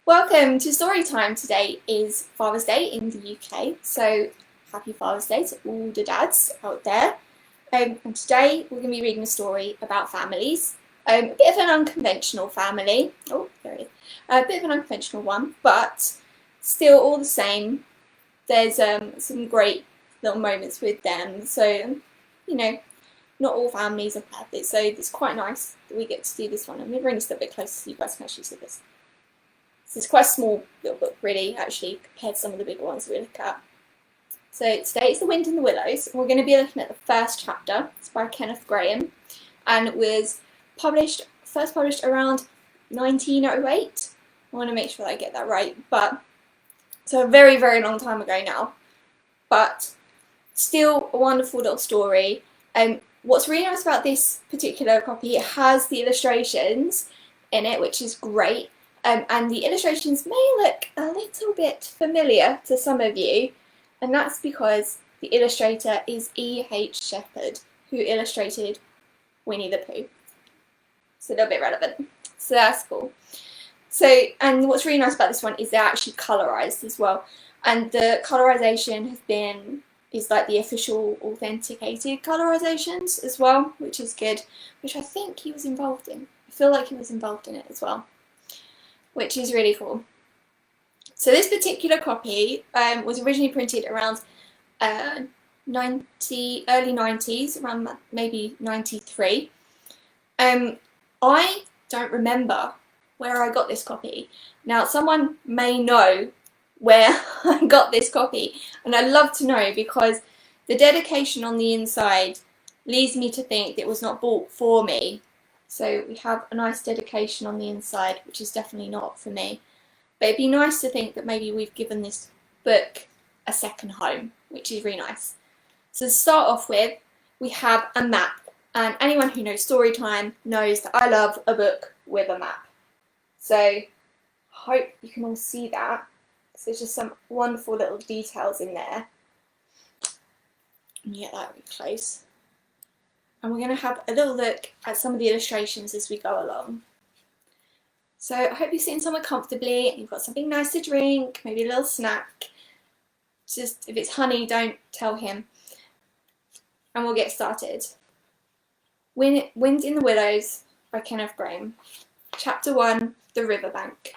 Welcome to Storytime. Today is Father's Day in the UK, so happy Father's Day to all the dads out there. And today we're going to be reading a story about families. A bit of an unconventional family. Oh, there it is. A bit of an unconventional one, but still all the same. There's some great little moments with them. So, not all families are perfect, so it's quite nice that we get to do this one. I'm going to bring this a little bit closer so you guys can actually see this. So it's quite a small little book, really, actually, compared to some of the bigger ones we look at. So today it's The Wind in the Willows, and we're going to be looking at the first chapter. It's by Kenneth Grahame, and it was first published around 1908. I want to make sure that I get that right, but so a very, very long time ago now. But still a wonderful little story. What's really nice about this particular copy, it has the illustrations in it, which is great. And the illustrations may look a little bit familiar to some of you, and that's because the illustrator is E.H. Shepard, who illustrated Winnie the Pooh. So a little bit relevant. So that's cool. So, and what's really nice about this one is they're actually colorized as well, and the colorization is like the official authenticated colorizations as well, which is good, which I think he was involved in. I feel like he was involved in it as well, which is really cool. So this particular copy was originally printed around early 90s, around maybe 93. I don't remember where I got this copy. Now, someone may know where I got this copy, and I'd love to know, because the dedication on the inside leads me to think that it was not bought for me. So we have a nice dedication on the inside, which is definitely not for me. But it'd be nice to think that maybe we've given this book a second home, which is really nice. So to start off with, we have a map. And anyone who knows Storytime knows that I love a book with a map. So I hope you can all see that. So there's just some wonderful little details in there. And get that really close. And we're going to have a little look at some of the illustrations as we go along. So I hope you're sitting somewhere comfortably and you've got something nice to drink, maybe a little snack. Just, if it's honey, don't tell him. And we'll get started. Wind in the Willows by Kenneth Grahame. Chapter 1, The Riverbank.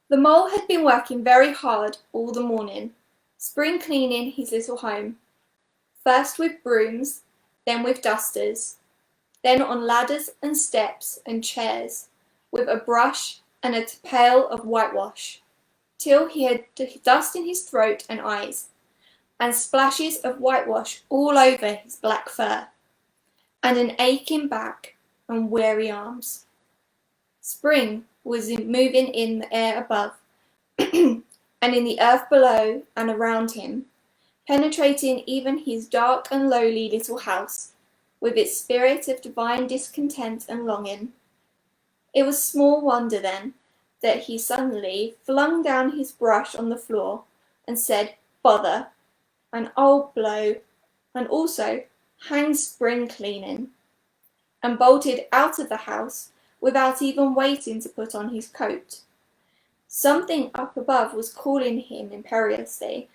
The mole had been working very hard all the morning, spring cleaning his little home. First with brooms, then with dusters, then on ladders and steps and chairs, with a brush and a pail of whitewash, till he had dust in his throat and eyes, and splashes of whitewash all over his black fur, and an aching back and weary arms. Spring was moving in the air above, and in the earth below and around him, penetrating even his dark and lowly little house, with its spirit of divine discontent and longing. It was small wonder, then, that he suddenly flung down his brush on the floor and said, "Bother," and "I'll blow," and also "hang spring cleaning," and bolted out of the house without even waiting to put on his coat. Something up above was calling him imperiously,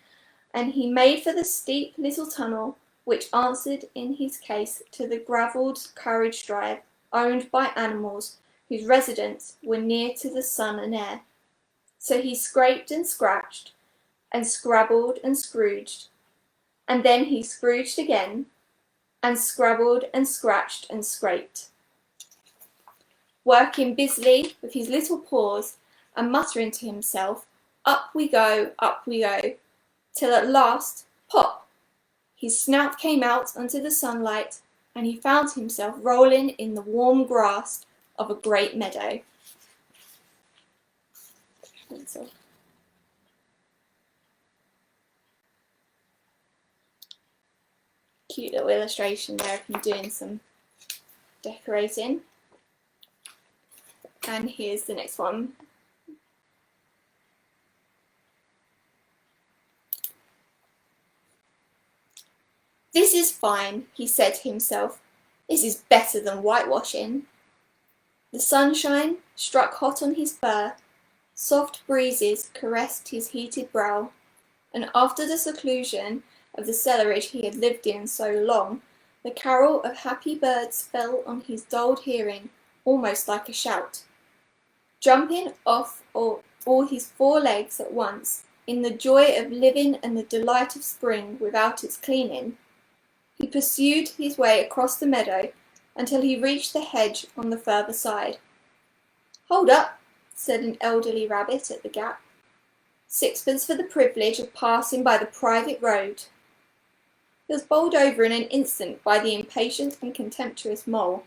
and he made for the steep little tunnel which answered in his case to the gravelled carriage drive owned by animals whose residents were near to the sun and air. So he scraped and scratched, and scrabbled and scrooged, and then he scrooged again, and scrabbled and scratched and scraped, working busily with his little paws and muttering to himself, up we go, till at last, pop, his snout came out onto the sunlight, and he found himself rolling in the warm grass of a great meadow. Cute little illustration there of him doing some decorating. And here's the next one. "This is fine," he said to himself. "This is better than whitewashing." The sunshine struck hot on his fur, soft breezes caressed his heated brow, and after the seclusion of the cellarage he had lived in so long, the carol of happy birds fell on his dulled hearing almost like a shout. Jumping off all his 4 legs at once, in the joy of living and the delight of spring without its cleaning, he pursued his way across the meadow until he reached the hedge on the further side. "Hold up," said an elderly rabbit at the gap. "Sixpence for the privilege of passing by the private road." He was bowled over in an instant by the impatient and contemptuous mole,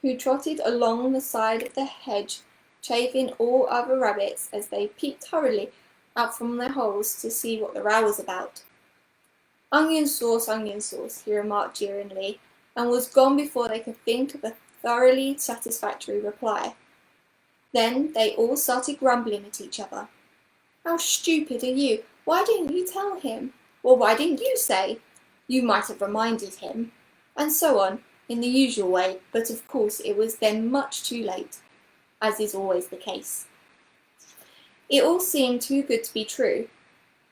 who trotted along the side of the hedge, chaffing all other rabbits as they peeped hurriedly out from their holes to see what the row was about. onion sauce," he remarked jeeringly, and was gone before they could think of a thoroughly satisfactory reply. Then they all started grumbling at each other. "How stupid are you? Why didn't you tell him? Well, why didn't you say? You might have reminded him." And so on, in the usual way, but of course it was then much too late, as is always the case. It all seemed too good to be true.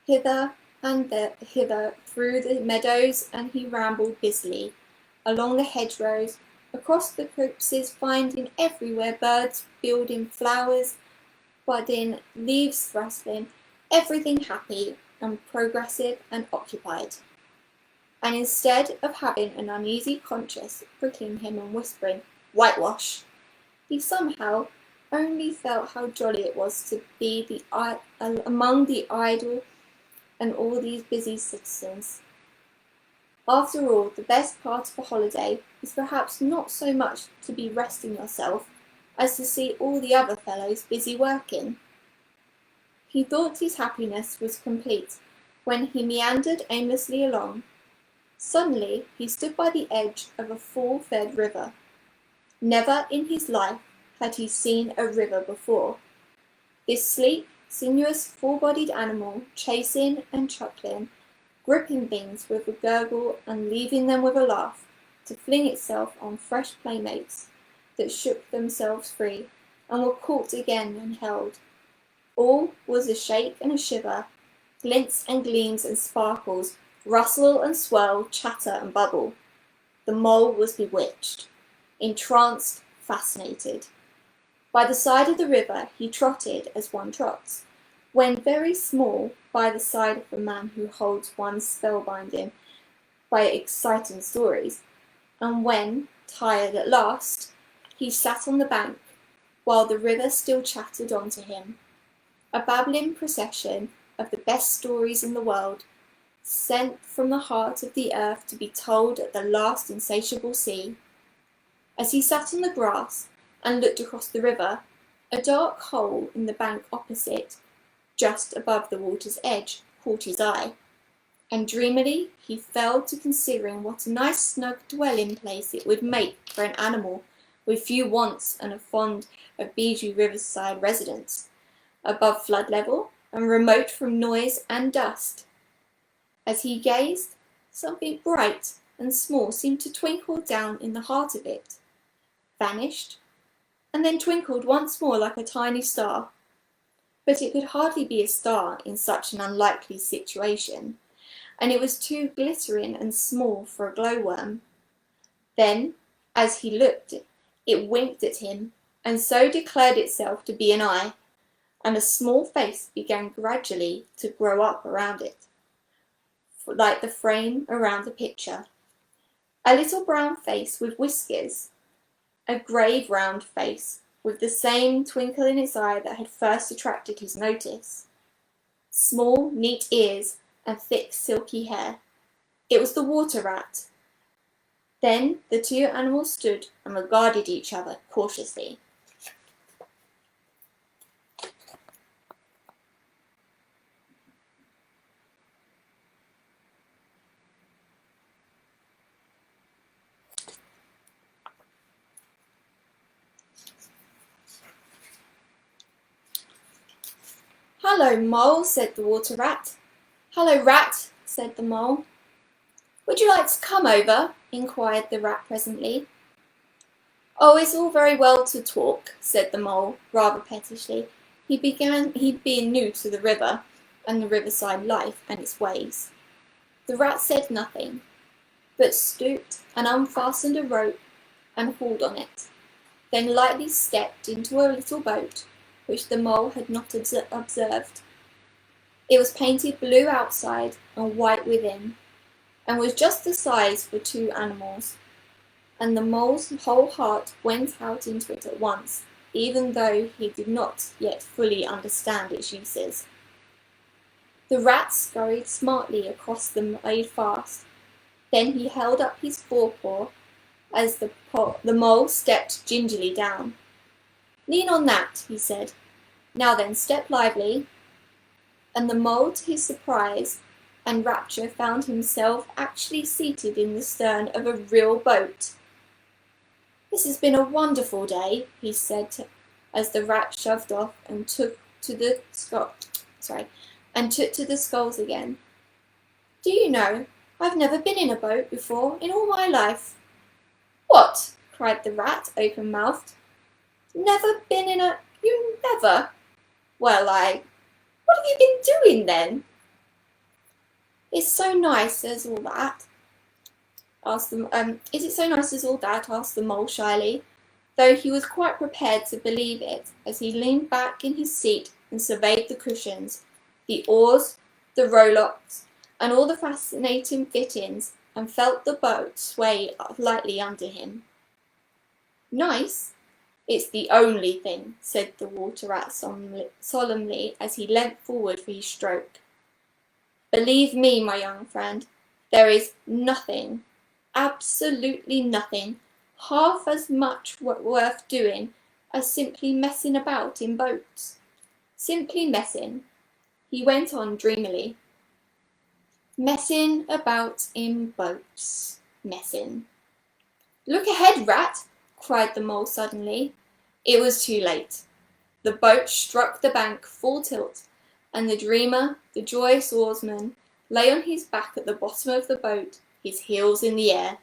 Hither and hither through the meadows, and he rambled busily, along the hedgerows, across the copses, finding everywhere birds building, flowers budding, leaves rustling, everything happy and progressive and occupied. And instead of having an uneasy conscience prickling him and whispering, "Whitewash," he somehow only felt how jolly it was to be among the idle and all these busy citizens. After all, the best part of a holiday is perhaps not so much to be resting yourself as to see all the other fellows busy working. He thought his happiness was complete when he meandered aimlessly along. Suddenly he stood by the edge of a full-fed river. Never in his life had he seen a river before. This sleek, sinuous, full-bodied animal, chasing and chuckling, gripping things with a gurgle and leaving them with a laugh, to fling itself on fresh playmates that shook themselves free and were caught again and held. All was a shake and a shiver, glints and gleams and sparkles, rustle and swirl, chatter and bubble. The mole was bewitched, entranced, fascinated. By the side of the river he trotted as one trots, when very small, by the side of the man who holds one spellbinding by exciting stories, and when, tired at last, he sat on the bank, while the river still chattered on to him, a babbling procession of the best stories in the world, sent from the heart of the earth to be told at the last insatiable sea. As he sat on the grass and looked across the river, a dark hole in the bank opposite, just above the water's edge, caught his eye, and dreamily he fell to considering what a nice snug dwelling place it would make for an animal with few wants and fond of Bijou riverside residence, above flood level and remote from noise and dust. As he gazed, something bright and small seemed to twinkle down in the heart of it, vanished, and then twinkled once more like a tiny star. But it could hardly be a star in such an unlikely situation, and it was too glittering and small for a glowworm. Then, as he looked, it winked at him, and so declared itself to be an eye, and a small face began gradually to grow up around it, like the frame around a picture. A little brown face with whiskers, a grave round face with the same twinkle in its eye that had first attracted his notice, small, neat ears, and thick, silky hair. It was the water rat. Then the two animals stood and regarded each other cautiously. "Hello, Mole," said the water rat. "Hello, Rat," said the Mole. "Would you like to come over?" inquired the rat presently. "Oh, it's all very well to talk," said the mole, rather pettishly. He being new to the river, and the riverside life and its ways. The rat said nothing, but stooped and unfastened a rope and hauled on it, then lightly stepped into a little boat which the mole had not observed. It was painted blue outside and white within, and was just the size for two animals, and the mole's whole heart went out into it at once, even though he did not yet fully understand its uses. The rat scurried smartly across the made fast. Then he held up his forepaw as the mole stepped gingerly down. "Lean on that," he said. "Now then, step lively." And the mole, to his surprise and rapture, found himself actually seated in the stern of a real boat. "This has been a wonderful day," he said as the rat shoved off and took to the sculls again. "Do you know, I've never been in a boat before in all my life." "What?" cried the rat, open-mouthed. "Never been in a... You never? Well, what have you been doing then?" "It's so nice as all that," Is it so nice as all that?" asked the mole shyly, though he was quite prepared to believe it as he leaned back in his seat and surveyed the cushions, the oars, the rowlocks, and all the fascinating fittings, and felt the boat sway lightly under him. "Nice? It's the only thing," said the water rat solemnly as he leant forward for his stroke. "Believe me, my young friend, there is nothing, absolutely nothing, half as much worth doing as simply messing about in boats. Simply messing," he went on dreamily. "Messing about in boats. Messing." "Look ahead, rat!" cried the mole suddenly. It was too late. The boat struck the bank full tilt, and the dreamer, the joyous oarsman, lay on his back at the bottom of the boat, his heels in the air.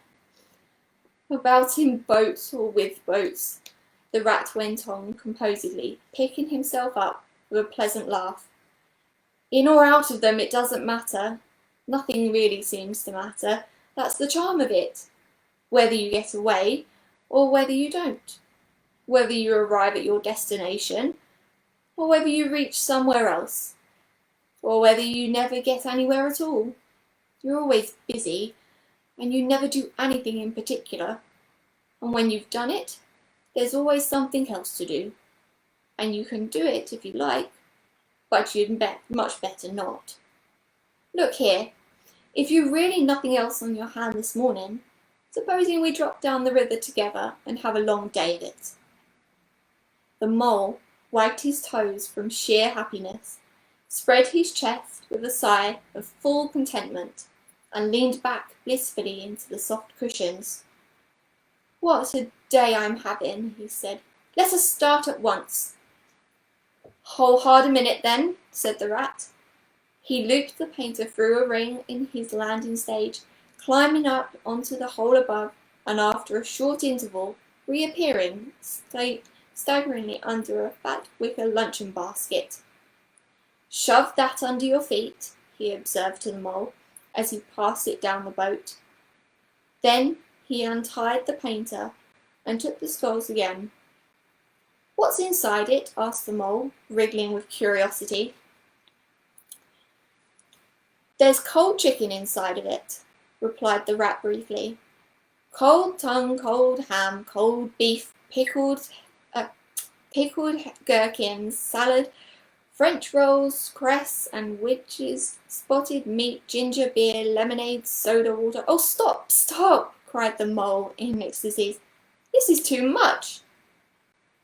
"About in boats or with boats," the rat went on composedly, picking himself up with a pleasant laugh. "In or out of them, it doesn't matter. Nothing really seems to matter. That's the charm of it. Whether you get away or whether you don't. Whether you arrive at your destination or whether you reach somewhere else. Or whether you never get anywhere at all. You're always busy, and you never do anything in particular. And when you've done it, there's always something else to do. And you can do it if you like, but you'd much better not. Look here, if you've really nothing else on your hand this morning, supposing we drop down the river together and have a long day of it." The mole wagged his toes from sheer happiness, spread his chest with a sigh of full contentment, and leaned back blissfully into the soft cushions. "What a day I'm having," he said. "Let us start at once." "Hold hard a minute then," said the rat. He looped the painter through a ring in his landing stage, climbing up onto the hole above, and after a short interval, reappearing staggeringly under a fat wicker luncheon basket. "Shove that under your feet," he observed to the mole, as he passed it down the boat. Then he untied the painter and took the sculls again. "What's inside it?" asked the mole, wriggling with curiosity. "There's cold chicken inside of it," replied the rat briefly. "Cold tongue, cold ham, cold beef, pickled gherkins, salad, French rolls, cress and wedges, spotted meat, ginger beer, lemonade, soda water—" "Oh, stop, stop!" cried the mole in ecstasies. "This is too much."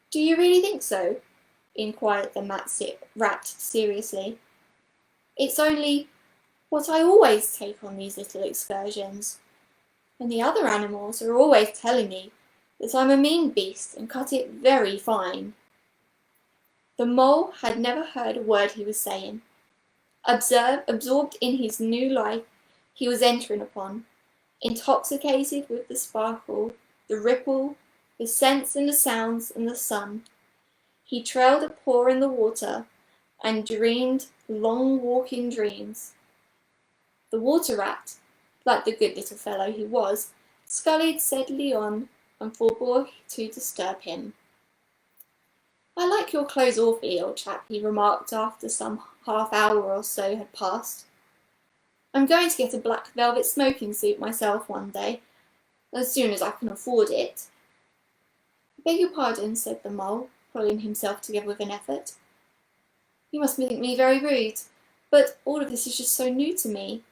"Do you really think so?" inquired the rat seriously. "It's only what I always take on these little excursions, and the other animals are always telling me that I'm a mean beast and cut it very fine." The mole had never heard a word he was saying, absorbed in his new life he was entering upon, intoxicated with the sparkle, the ripple, the scents and the sounds and the sun. He trailed a paw in the water and dreamed long walking dreams. The water rat, like the good little fellow he was, scullied steadily on and forbore to disturb him. "I like your clothes awfully, old chap," he remarked after some half-hour or so had passed. "I'm going to get a black velvet smoking suit myself one day, as soon as I can afford it." "I beg your pardon," said the mole, pulling himself together with an effort. "You must think me very rude, but all of this is just so new to me."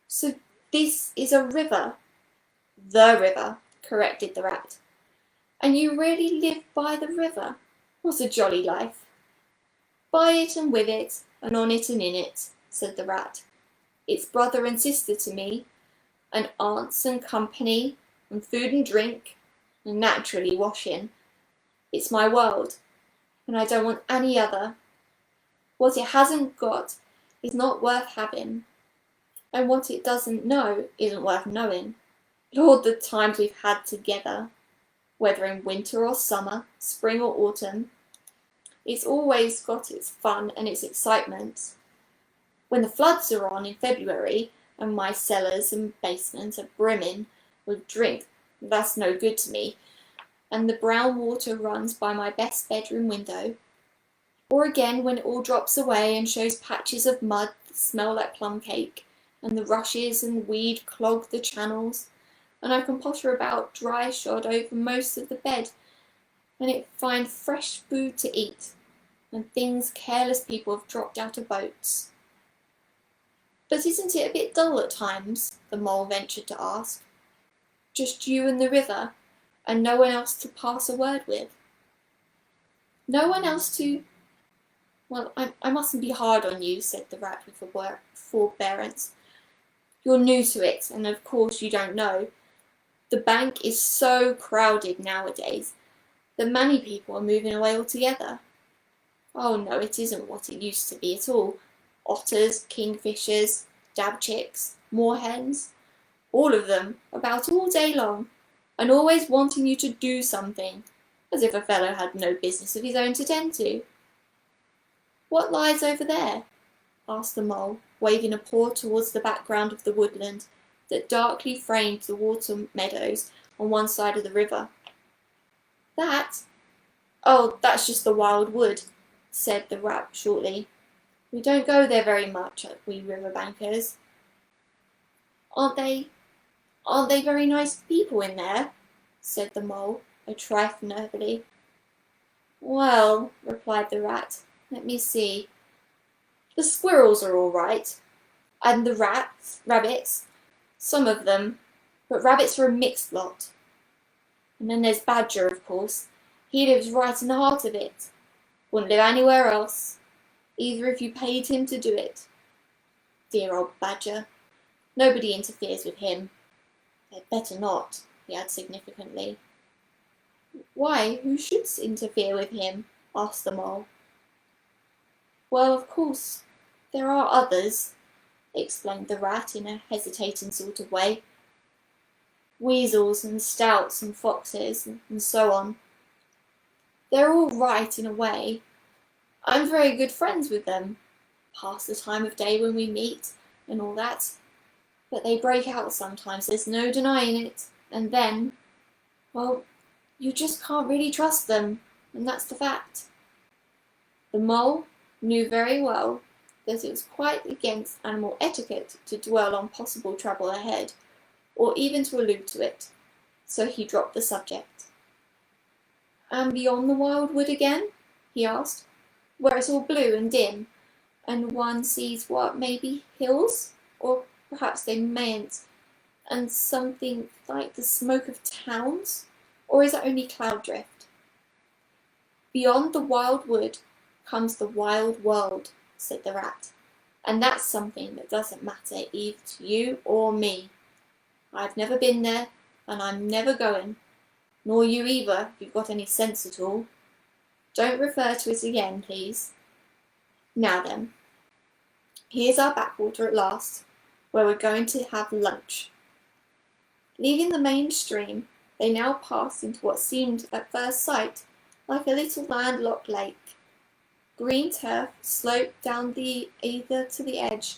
"So this is a river?" "The river," corrected the rat. "And you really live by the river? What a jolly life!" "By it and with it, and on it and in it," said the rat. "It's brother and sister to me, and aunts and company, and food and drink, and naturally washing. It's my world, and I don't want any other. What it hasn't got is not worth having, and what it doesn't know isn't worth knowing. Lord, the times we've had together, whether in winter or summer, spring or autumn. It's always got its fun and its excitement. When the floods are on in February, and my cellars and basements are brimming with drink, that's no good to me, and the brown water runs by my best bedroom window. Or again, when it all drops away and shows patches of mud that smell like plum cake, and the rushes and weed clog the channels, and I can potter about dry shod over most of the bed, and it find fresh food to eat, and things careless people have dropped out of boats." "But isn't it a bit dull at times?" the mole ventured to ask. "Just you and the river, and no one else to pass a word with?" "No one else to—" "Well, I mustn't be hard on you," said the rat with forbearance. "You're new to it, and of course you don't know. The bank is so crowded nowadays that many people are moving away altogether. Oh no, it isn't what it used to be at all. Otters, kingfishers, dabchicks, moorhens, all of them, about all day long, and always wanting you to do something, as if a fellow had no business of his own to tend to." "What lies over there?" asked the mole, waving a paw towards the background of the woodland that darkly framed the water meadows on one side of the river. "That? Oh, that's just the wild wood," said the rat shortly. "We don't go there very much, we river bankers." Aren't they very nice people in there?" said the mole, a trifle nervously. "Well," replied the rat, "let me see. The squirrels are all right, and the rabbits, some of them, but rabbits are a mixed lot. And then there's Badger, of course. He lives right in the heart of it. Wouldn't live anywhere else, either if you paid him to do it. Dear old Badger. Nobody interferes with him. They'd better not," he added significantly. "Why, who should interfere with him?" asked the mole. "Well, of course, there are others," explained the rat in a hesitating sort of way. "Weasels and stoats and foxes and so on. They're all right in a way. I'm very good friends with them, pass the time of day when we meet and all that. But they break out sometimes, there's no denying it, and then, well, you just can't really trust them, and that's the fact." The mole knew very well that it was quite against animal etiquette to dwell on possible trouble ahead, or even to allude to it, so he dropped the subject. "And beyond the wild wood again?" he asked, "where it's all blue and dim, and one sees what may be hills, or perhaps they mayn't, and something like the smoke of towns, or is it only cloud drift?" "Beyond the wild wood comes the wild world," said the rat, "and that's something that doesn't matter either to you or me. I've never been there, and I'm never going, nor you either, if you've got any sense at all. Don't refer to it again, please. Now then, here's our backwater at last, where we're going to have lunch." Leaving the main stream, They now passed into what seemed at first sight like a little landlocked lake. Green turf sloped down either to the edge.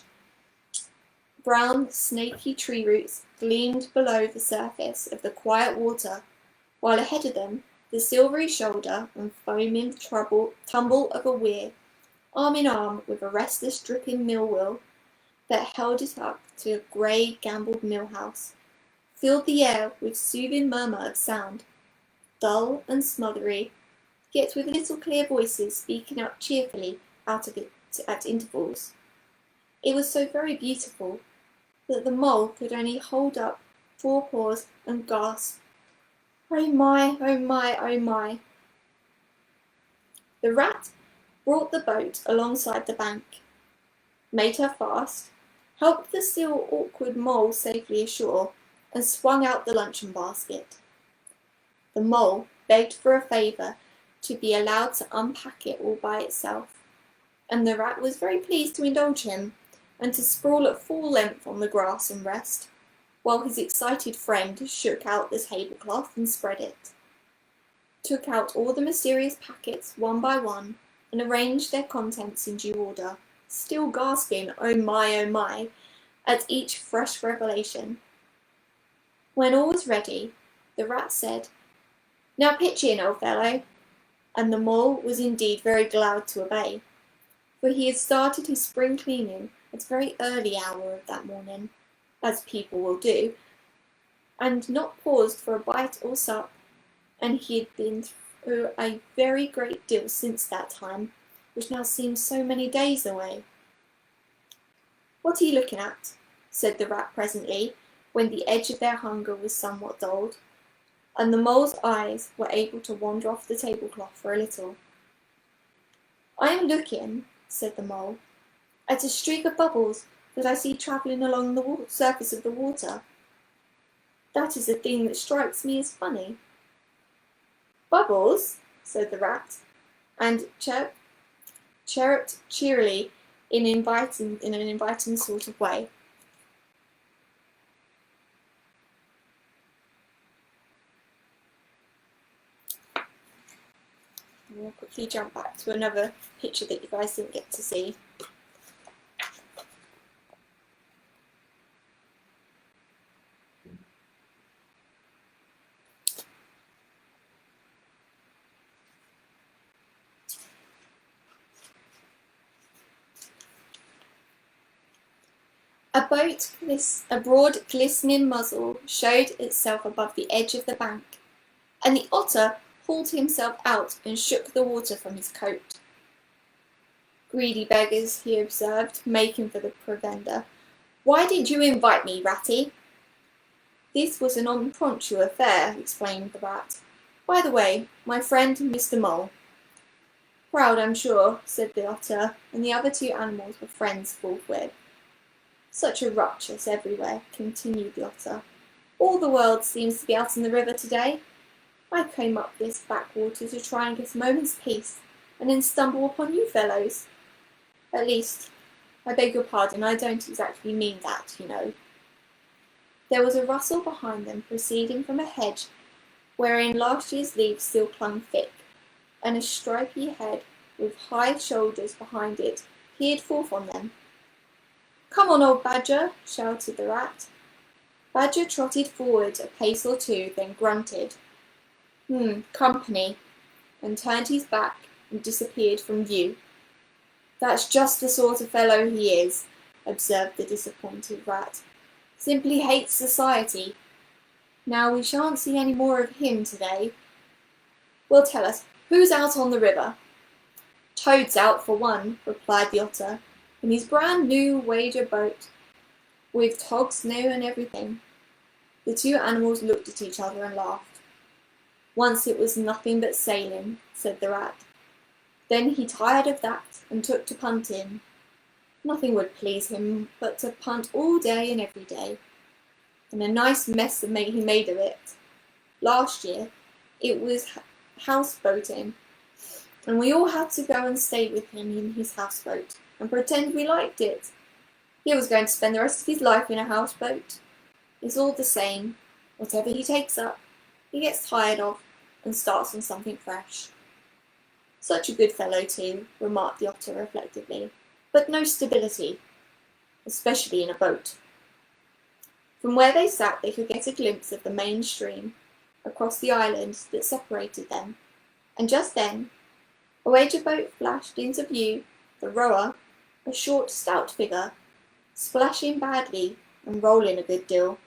Brown, snaky tree roots gleamed below the surface of the quiet water, while ahead of them, the silvery shoulder and foaming tumble of a weir, arm in arm with a restless dripping mill wheel that held it up to a grey gambled mill house, filled the air with soothing murmur of sound, dull and smothery, yet with little clear voices speaking out cheerfully out of it at intervals. It was so very beautiful that the mole could only hold up forepaws and gasp, "Oh my, oh my, oh my." The rat brought the boat alongside the bank, made her fast, helped the still awkward mole safely ashore, and swung out the luncheon basket. The mole begged for a favour to be allowed to unpack it all by itself, and the rat was very pleased to indulge him, and to sprawl at full length on the grass and rest, while his excited friend shook out the tablecloth and spread it, took out all the mysterious packets one by one, and arranged their contents in due order, still gasping oh my, at each fresh revelation. When all was ready, the rat said, "Now pitch in, old fellow," and the mole was indeed very glad to obey, for he had started his spring cleaning at a very early hour of that morning, as people will do, and not paused for a bite or sup, and he had been through a very great deal since that time, which now seems so many days away. "What are you looking at?" said the rat presently, when the edge of their hunger was somewhat dulled, and the mole's eyes were able to wander off the tablecloth for a little. "I am looking," said the mole, "at a streak of bubbles that I see travelling along the surface of the water. That is the thing that strikes me as funny." "Bubbles?" said the rat, and chirruped cheerily in an inviting sort of way. We'll quickly jump back to another picture that you guys didn't get to see. A broad glistening muzzle showed itself above the edge of the bank, and the otter hauled himself out and shook the water from his coat. "Greedy beggars," he observed, making for the provender. "Why did you invite me, Ratty?" "This was an impromptu affair," explained the rat. "By the way, my friend Mr. Mole." "Proud, I'm sure," said the otter, and the other two animals were friends forthwith. "Such a ruckus everywhere," continued the otter. "All the world seems to be out in the river today. I came up this backwater to try and get a moment's peace, and then stumble upon you fellows. At least, I beg your pardon, I don't exactly mean that, you know." There was a rustle behind them proceeding from a hedge wherein last year's leaves still clung thick, and a stripy head with high shoulders behind it peered forth on them. "Come on, old Badger," shouted the rat. Badger trotted forward a pace or two, then grunted, "Company," and turned his back and disappeared from view. "That's just the sort of fellow he is," observed the disappointed rat. "Simply hates society. Now we shan't see any more of him today. Well, tell us, who's out on the river?" "Toad's out for one," replied the otter, "in his brand new wager boat, with togs new and everything." The two animals looked at each other and laughed. "Once it was nothing but sailing," said the rat. "Then he tired of that and took to punting. Nothing would please him but to punt all day and every day. And a nice mess he made of it. Last year it was houseboating, and we all had to go and stay with him in his houseboat and pretend we liked it. He was going to spend the rest of his life in a houseboat. It's all the same, whatever he takes up, he gets tired of and starts on something fresh. Such a good fellow too, remarked the otter reflectively, but no stability, especially in a boat. From where they sat they could get a glimpse of the main stream across the island that separated them, and just then a wager boat flashed into view, the rower, a short, stout figure, splashing badly and rolling a good deal,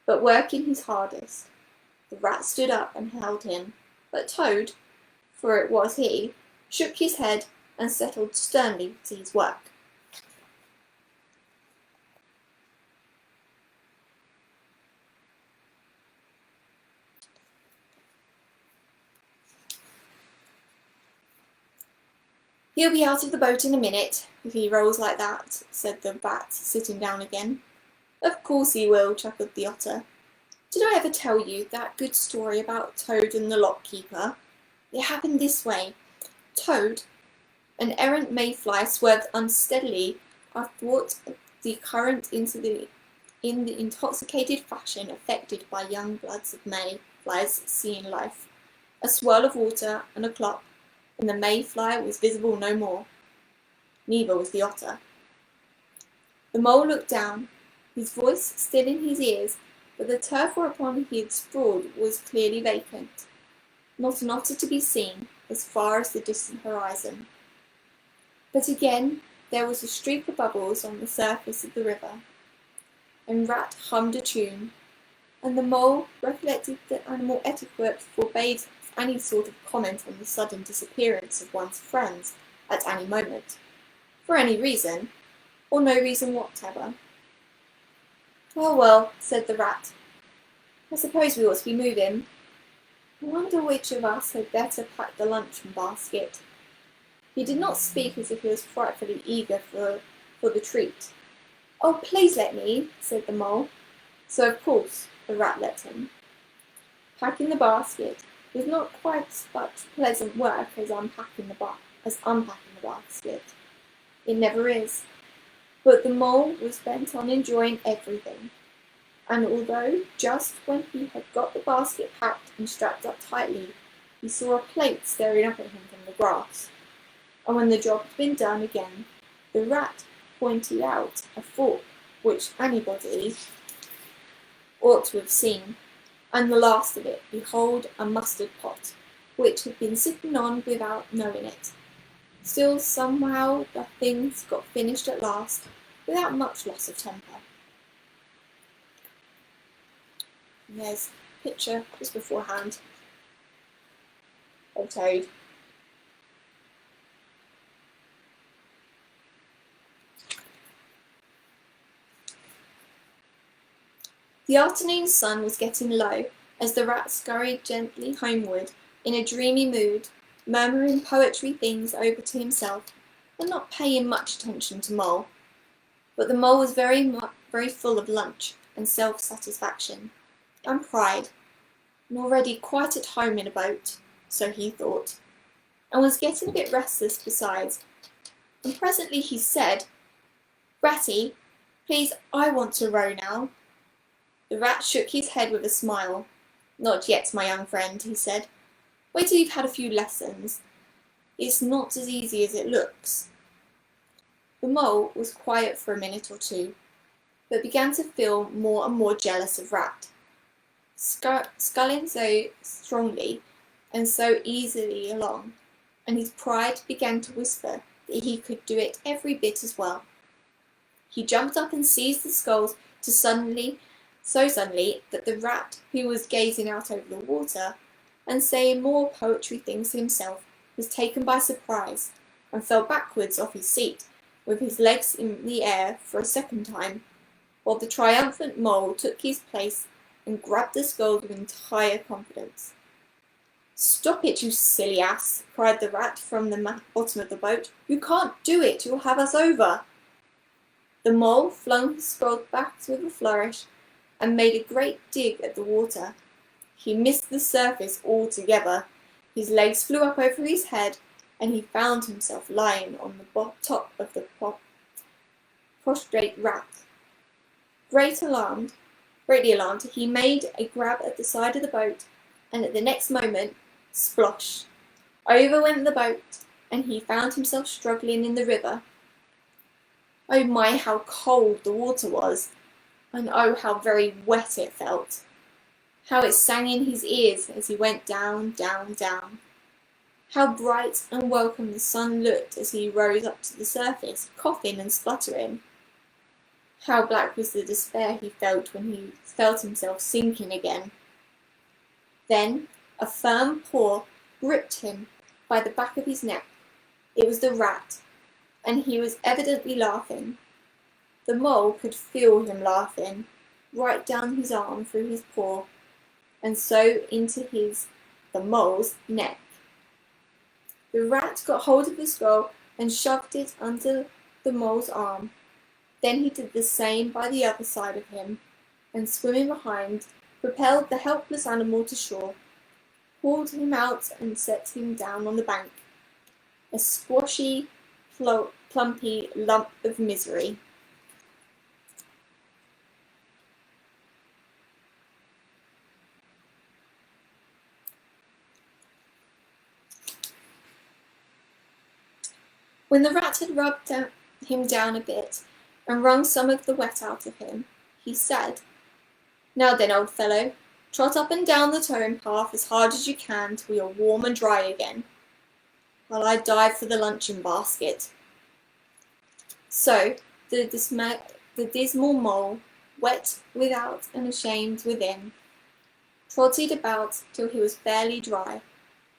but working his hardest. The rat stood up and held him, but Toad, for it was he, shook his head and settled sternly to his work. He'll be out of the boat in a minute, if he rolls like that, said the rat, sitting down again. Of course he will, chuckled the otter. Did I ever tell you that good story about Toad and the lock-keeper? It happened this way. Toad, an errant mayfly, swerved unsteadily athwart the current in the intoxicated fashion affected by young bloods of mayflies seeing life. A swirl of water and a clop, and the mayfly was visible no more. Neither was the otter. The mole looked down, his voice still in his ears, but the turf whereupon he had sprawled was clearly vacant. Not an otter to be seen, as far as the distant horizon. But again there was a streak of bubbles on the surface of the river, and Rat hummed a tune, and the mole recollected that animal etiquette forbade any sort of comment on the sudden disappearance of one's friends at any moment, for any reason, or no reason whatever. Well, well, said the rat, I suppose we ought to be moving. I wonder which of us had better pack the luncheon basket. He did not speak as if he was frightfully eager for the treat. Oh, please let me, said the mole. So of course the rat let him. Packing the basket was not quite such pleasant work as unpacking the basket. It never is. But the mole was bent on enjoying everything, and although just when he had got the basket packed and strapped up tightly, he saw a plate staring up at him from the grass, and when the job had been done again, the rat pointed out a fork which anybody ought to have seen, and the last of it, behold, a mustard pot, which had been sitting on without knowing it. Still, somehow, the things got finished at last, without much loss of temper. And there's a picture just beforehand of Toad. The afternoon sun was getting low as the rat scurried gently homeward in a dreamy mood, murmuring poetry things over to himself and not paying much attention to Mole. But the mole was very full of lunch and self-satisfaction and pride, and already quite at home in a boat, so he thought, and was getting a bit restless besides. And presently he said, Ratty, please, I want to row now. The rat shook his head with a smile. Not yet, my young friend, he said. Wait till you've had a few lessons. It's not as easy as it looks. The mole was quiet for a minute or two, but began to feel more and more jealous of Rat. Sculling so strongly and so easily along, and his pride began to whisper that he could do it every bit as well. He jumped up and seized the sculls so suddenly that the rat, who was gazing out over the water and saying more poetry things to himself, was taken by surprise and fell backwards off his seat, with his legs in the air for a second time, while the triumphant mole took his place and grabbed the sculls with entire confidence. Stop it, you silly ass, cried the rat from the bottom of the boat. You can't do it, you'll have us over. The mole flung his sculls back with a flourish and made a great dig at the water. He missed the surface altogether. His legs flew up over his head, and he found himself lying on the top of the prostrate rat. Greatly alarmed, he made a grab at the side of the boat and at the next moment, splosh, over went the boat, and he found himself struggling in the river. Oh my, how cold the water was, and oh, how very wet it felt. How it sang in his ears as he went down, down, down. How bright and welcome the sun looked as he rose up to the surface, coughing and spluttering. How black was the despair he felt when he felt himself sinking again. Then a firm paw gripped him by the back of his neck. It was the rat, and he was evidently laughing. The mole could feel him laughing, right down his arm through his paw, and so into the mole's neck. The rat got hold of the skull and shoved it under the mole's arm. Then he did the same by the other side of him, and swimming behind, propelled the helpless animal to shore, pulled him out and set him down on the bank, a squashy, plumpy lump of misery. When the rat had rubbed him down a bit and wrung some of the wet out of him, he said, "Now then, old fellow, trot up and down the towing path as hard as you can till you're warm and dry again, while I dive for the luncheon basket." So the dismal mole, wet without and ashamed within, trotted about till he was fairly dry,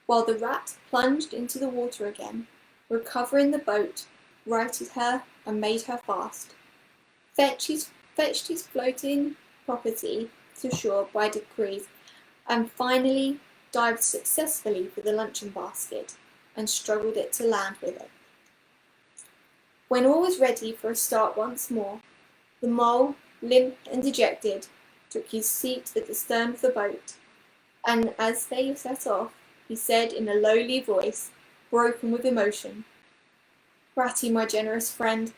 while the rat plunged into the water again, recovering the boat, righted her and made her fast, fetched his floating property to shore by degrees, and finally dived successfully for the luncheon basket and struggled it to land with it. When all was ready for a start once more, the mole, limp and dejected, took his seat at the stern of the boat, and as they set off, he said in a lowly voice, broken with emotion, "Ratty, my generous friend,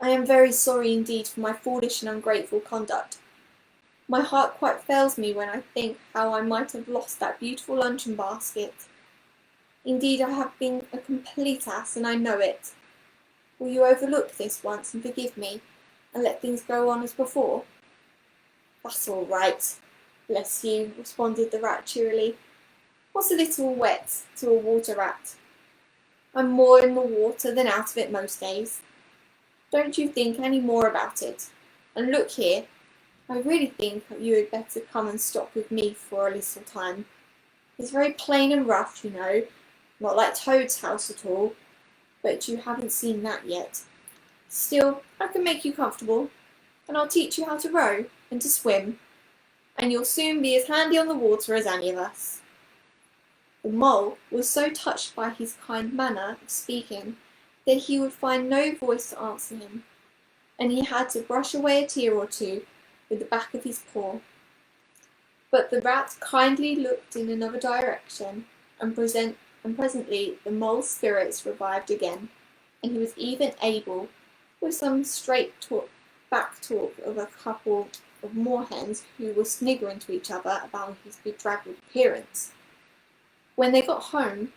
I am very sorry indeed for my foolish and ungrateful conduct. My heart quite fails me when I think how I might have lost that beautiful luncheon basket. Indeed, I have been a complete ass, and I know it. Will you overlook this once and forgive me, and let things go on as before?" "That's all right, bless you," responded the rat cheerily. "What's a little wet to a water rat? I'm more in the water than out of it most days. Don't you think any more about it. And look here, I really think you had better come and stop with me for a little time. It's very plain and rough, you know, not like Toad's house at all, but you haven't seen that yet. Still, I can make you comfortable, and I'll teach you how to row and to swim, and you'll soon be as handy on the water as any of us." The mole was so touched by his kind manner of speaking that he would find no voice to answer him, and he had to brush away a tear or two with the back of his paw. But the rat kindly looked in another direction, and presently the mole's spirits revived again, and he was even able, with some back talk of a couple of moorhens who were sniggering to each other about his bedraggled appearance. When they got home,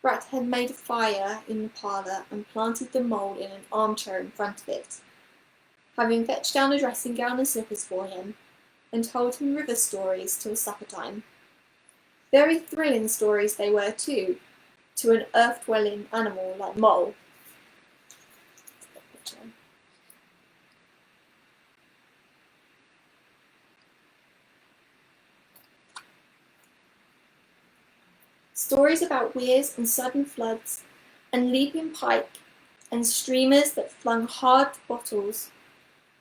Rat had made a fire in the parlour and planted the mole in an armchair in front of it, having fetched down a dressing gown and slippers for him, and told him river stories till supper time. Very thrilling stories they were too, to an earth-dwelling animal like Mole. Stories about weirs and sudden floods, and leaping pike, and streamers that flung hard bottles.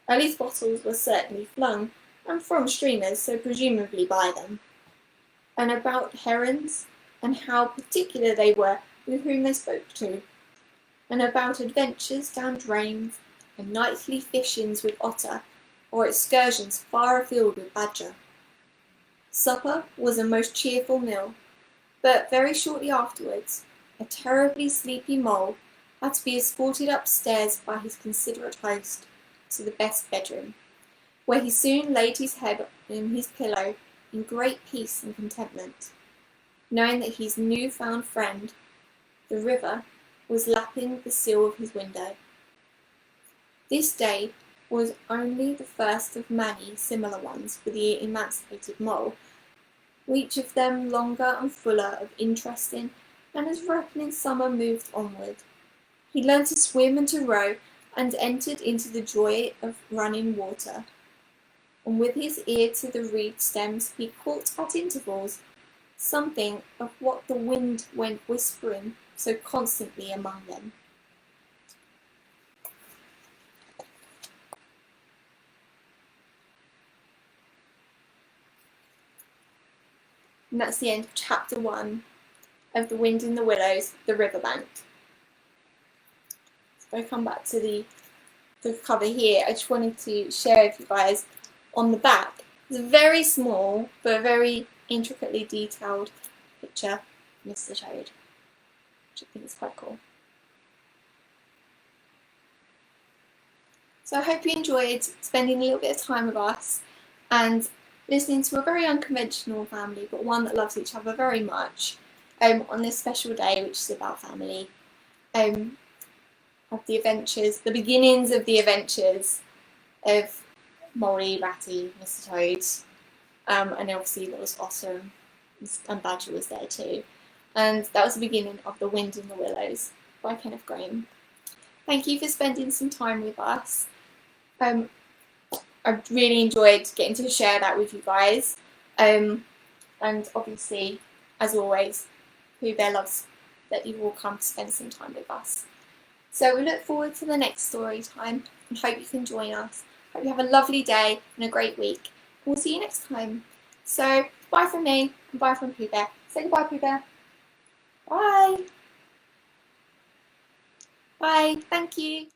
At least bottles were certainly flung, and from streamers, so presumably by them. And about herons, and how particular they were with whom they spoke to. And about adventures down drains, and nightly fishings with otter, or excursions far afield with badger. Supper was a most cheerful meal. But very shortly afterwards, a terribly sleepy mole had to be escorted upstairs by his considerate host to the best bedroom, where he soon laid his head in his pillow in great peace and contentment, knowing that his newfound friend, the river, was lapping the sill of his window. This day was only the first of many similar ones for the emancipated mole, each of them longer and fuller of interesting, and as ripening summer moved onward, he learned to swim and to row, and entered into the joy of running water. And with his ear to the reed stems he caught at intervals something of what the wind went whispering so constantly among them. And that's the end of chapter 1 of The Wind in the Willows, The Riverbank. So if I come back to the cover here, I just wanted to share with you guys on the back. It's a very small but very intricately detailed picture of Mr. Toad, which I think is quite cool. So I hope you enjoyed spending a little bit of time with us and listening to a very unconventional family, but one that loves each other very much, on this special day, which is about family, of the adventures, the beginnings of the adventures of Molly, Ratty, Mr. Toad, and obviously there was Otter and Badger was there too. And that was the beginning of The Wind in the Willows by Kenneth Grahame. Thank you for spending some time with us. I really enjoyed getting to share that with you guys. And obviously, as always, Pooh Bear loves that you all come to spend some time with us. So we look forward to the next story time and hope you can join us. Hope you have a lovely day and a great week. We'll see you next time. So bye from me and bye from Pooh Bear. Say goodbye, Pooh Bear. Bye. Bye. Thank you.